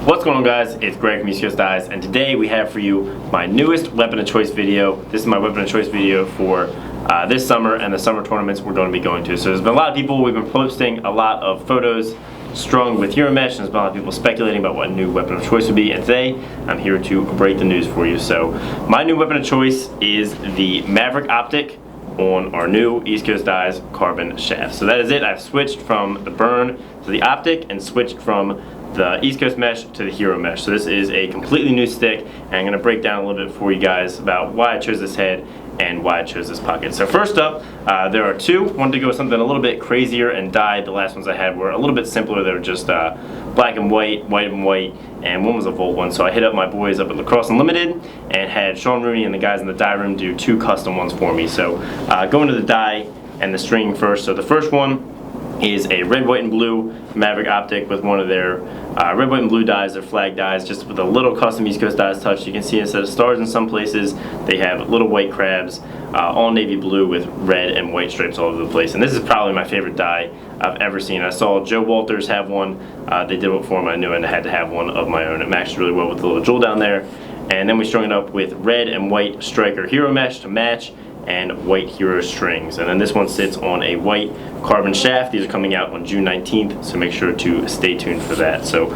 What's going on, guys? It's Greg from East Coast Dies, and today we have for you my newest weapon of choice video. This is my weapon of choice video for this summer and the summer tournaments we're going to be going to. So there's been a lot of people, we've been posting a lot of photos strung with Hero Mesh, and there's been a lot of people speculating about what new weapon of choice would be, and today I'm here to break the news for you. So my new weapon of choice is the Maverick Optic on our new East Coast Dies carbon shaft. So that is it. I've switched from the burn to the optic and switched from the East Coast Mesh to the Hero Mesh. So this is a completely new stick, and I'm going to break down a little bit for you guys about why I chose this head and why I chose this pocket. So first up, there are two. Wanted to go with something a little bit crazier and dyed. The last ones I had were a little bit simpler. They were just black and white, white and white, and one was a Volt one. So I hit up my boys up at Lacrosse Unlimited and had Sean Rooney and the guys in the dye room do two custom ones for me. So going to the dye and the stringing first. So the first one is a red, white, and blue Maverick Optic with one of their red, white, and blue dyes, their flag dyes, just with a little custom East Coast Dies touch. You can see instead of stars in some places, they have little white crabs, all navy blue with red and white stripes all over the place. And this is probably my favorite dye I've ever seen. I saw Joe Walters have one. They did it for him. I knew, and I had to have one of my own. It matched really well with the little jewel down there. And then we strung it up with red and white striker Hero Mesh to match, and white Hero strings. And then this one sits on a white carbon shaft. These are coming out on June 19th, so make sure to stay tuned for that. So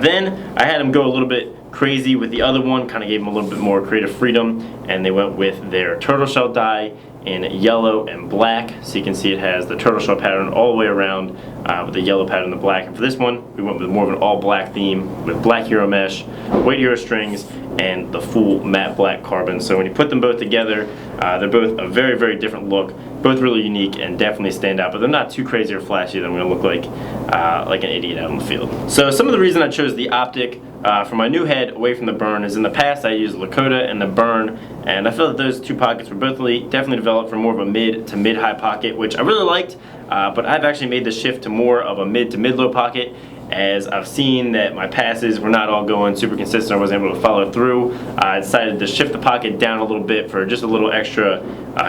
then I had them go a little bit crazy with the other one, kind of gave them a little bit more creative freedom, and they went with their turtle shell dye in yellow and black. So you can see it has the turtle shell pattern all the way around with the yellow pattern and the black. And for this one, we went with more of an all black theme with black Hero Mesh, white Hero strings, and the full matte black carbon. So when you put them both together, they're both a very, very different look, both really unique and definitely stand out, but they're not too crazy or flashy that I'm gonna look like an idiot out on the field. So some of the reason I chose the optic for my new head away from the burn is in the past I used Lakota and the burn, and I feel that those two pockets were both definitely developed for more of a mid to mid-high pocket, which I really liked, but I've actually made the shift to more of a mid to mid-low pocket, as I've seen that my passes were not all going super consistent. I wasn't able to follow through. I decided to shift the pocket down a little bit for just a little extra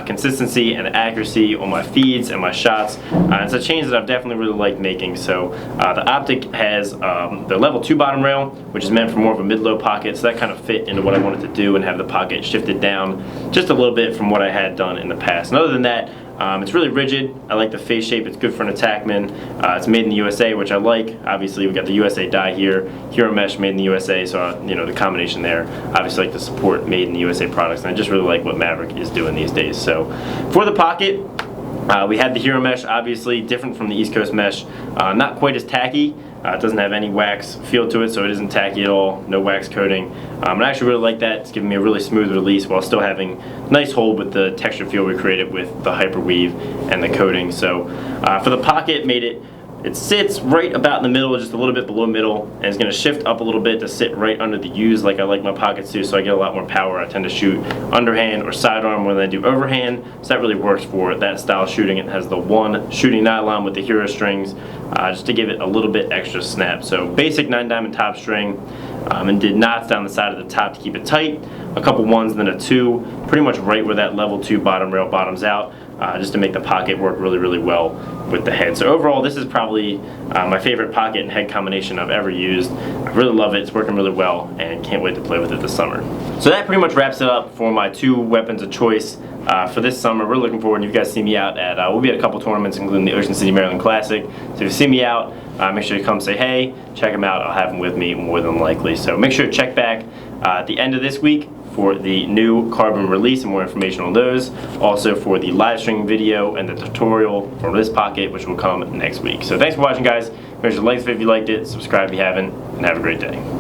consistency and accuracy on my feeds and my shots. It's a change that I've definitely really liked making. So the optic has the level 2 bottom rail, which is meant for more of a mid-low pocket, so that kind of fit into what I wanted to do and have the pocket shifted down just a little bit from what I had done in the past. And other than that, it's really rigid. I like the face shape. It's good for an attackman. It's made in the USA, which I like. Obviously, we got the USA dye here. Hero Mesh made in the USA, so you know the combination there. Obviously, like to support made in the USA products, and I just really like what Maverick is doing these days. So, for the pocket, we had the Hero Mesh, obviously different from the East Coast Mesh. Not quite as tacky. It doesn't have any wax feel to it, so it isn't tacky at all. No wax coating. And I actually really like that. It's giving me a really smooth release while still having nice hold with the texture feel we created with the hyper weave and the coating. So for the pocket, it sits right about in the middle, just a little bit below middle, and it's going to shift up a little bit to sit right under the U's like I like my pockets to, so I get a lot more power. I tend to shoot underhand or sidearm more than I do overhand, so that really works for that style of shooting. It has the one shooting nylon with the Hero strings, just to give it a little bit extra snap. So basic 9-diamond top string, and did knots down the side of the top to keep it tight, a couple ones and then a 2, pretty much right where that level 2 bottom rail bottoms out, just to make the pocket work really, really well with the head. So overall, this is probably my favorite pocket and head combination I've ever used. I really love it. It's working really well, and can't wait to play with it this summer. So that pretty much wraps it up for my two weapons of choice for this summer. We're looking forward, and you guys see me out at, we'll be at a couple tournaments, including the Ocean City, Maryland Classic. So if you see me out, make sure you come say hey, check them out. I'll have them with me more than likely. So make sure to check back at the end of this week for the new carbon release and more information on those. Also for the live streaming video and the tutorial for this pocket, which will come next week. So thanks for watching, guys. Make sure to like this video if you liked it, subscribe if you haven't, and have a great day.